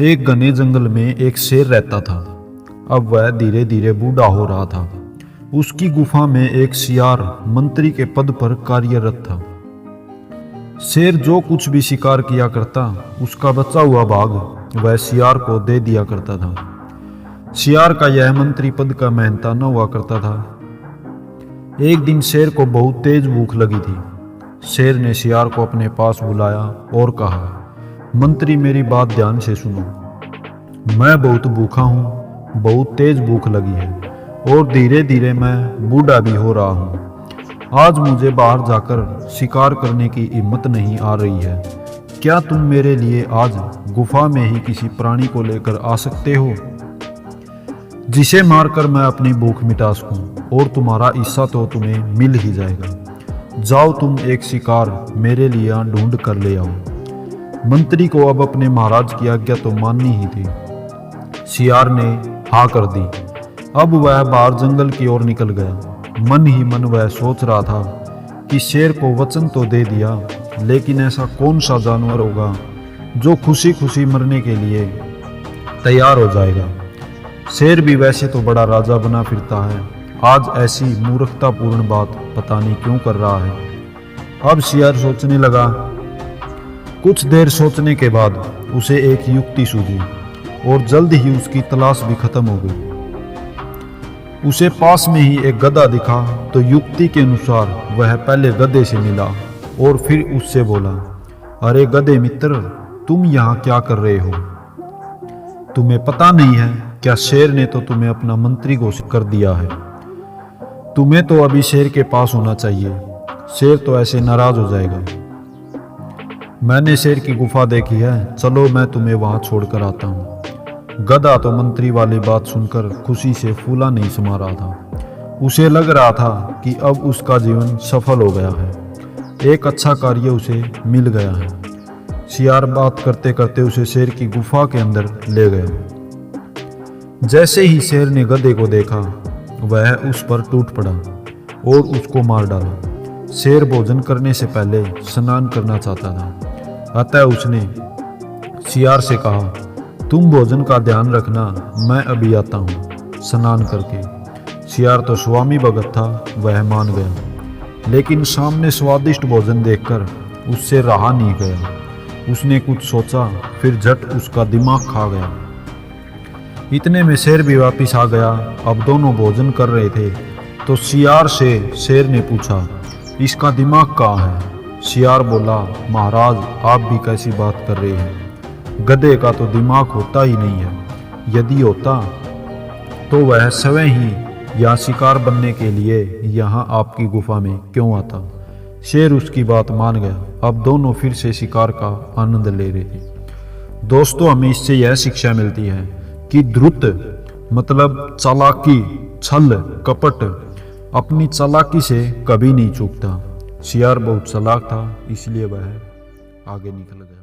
एक घने जंगल में एक शेर रहता था। अब वह धीरे धीरे बूढ़ा हो रहा था। उसकी गुफा में एक सियार मंत्री के पद पर कार्यरत था। शेर जो कुछ भी शिकार किया करता, उसका बचा हुआ भाग वह सियार को दे दिया करता था। सियार का यह मंत्री पद का मेहनता न हुआ करता था। एक दिन शेर को बहुत तेज भूख लगी थी। शेर ने सियार को अपने पास बुलाया और कहा, मंत्री मेरी बात ध्यान से सुनो। मैं बहुत भूखा हूँ, बहुत तेज भूख लगी है और धीरे धीरे मैं बूढ़ा भी हो रहा हूँ। आज मुझे बाहर जाकर शिकार करने की हिम्मत नहीं आ रही है। क्या तुम मेरे लिए आज गुफा में ही किसी प्राणी को लेकर आ सकते हो, जिसे मारकर मैं अपनी भूख मिटा सकूं और तुम्हारा हिस्सा तो तुम्हें मिल ही जाएगा। जाओ तुम एक शिकार मेरे लिए ढूंढ कर ले आओ। मंत्री को अब अपने महाराज की आज्ञा तो माननी ही थी। सियार ने हाँ कर दी। अब वह बाहर जंगल की ओर निकल गया। मन ही मन वह सोच रहा था कि शेर को वचन तो दे दिया, लेकिन ऐसा कौन सा जानवर होगा जो खुशी खुशी मरने के लिए तैयार हो जाएगा। शेर भी वैसे तो बड़ा राजा बना फिरता है, आज ऐसी मूर्खतापूर्ण बात पता नहीं क्यों कर रहा है। अब सियार सोचने लगा। कुछ देर सोचने के बाद उसे एक युक्ति सूझी और जल्द ही उसकी तलाश भी खत्म हो गई। उसे पास में ही एक गधा दिखा तो युक्ति के अनुसार वह पहले गधे से मिला और फिर उससे बोला, अरे गधे मित्र, तुम यहाँ क्या कर रहे हो? तुम्हें पता नहीं है क्या शेर ने तो तुम्हें अपना मंत्री घोषित कर दिया है। तुम्हें तो अभी शेर के पास होना चाहिए। शेर तो ऐसे नाराज हो जाएगा। मैंने शेर की गुफा देखी है, चलो मैं तुम्हें वहां छोड़कर आता हूँ। गधा तो मंत्री वाली बात सुनकर खुशी से फूला नहीं समा रहा था। उसे लग रहा था कि अब उसका जीवन सफल हो गया है, एक अच्छा कार्य उसे मिल गया है। सियार बात करते करते उसे शेर की गुफा के अंदर ले गया। जैसे ही शेर ने गधे को देखा, वह उस पर टूट पड़ा और उसको मार डाला। शेर भोजन करने से पहले स्नान करना चाहता था, अतः उसने सियार से कहा, तुम भोजन का ध्यान रखना, मैं अभी आता हूँ स्नान करके। सियार तो स्वामी भगत था, वह मान गया, लेकिन सामने स्वादिष्ट भोजन देखकर उससे रहा नहीं गया। उसने कुछ सोचा, फिर झट उसका दिमाग खा गया। इतने में शेर भी वापिस आ गया। अब दोनों भोजन कर रहे थे तो सियार से शेर ने पूछा, इसका दिमाग कहाँ है? सियार बोला, महाराज आप भी कैसी बात कर रहे हैं? गधे का तो दिमाग होता ही नहीं है। यदि होता तो वह स्वयं ही यहाँ शिकार बनने के लिए यहाँ आपकी गुफा में क्यों आता? शेर उसकी बात मान गया। अब दोनों फिर से शिकार का आनंद ले रहे थे। दोस्तों, हमें इससे यह शिक्षा मिलती है कि धूर्त मतलब चालाकी, छल, कपट अपनी चालाकी से कभी नहीं चूकता। सियार बहुत चालाक था, इसलिए वह आगे निकल गया।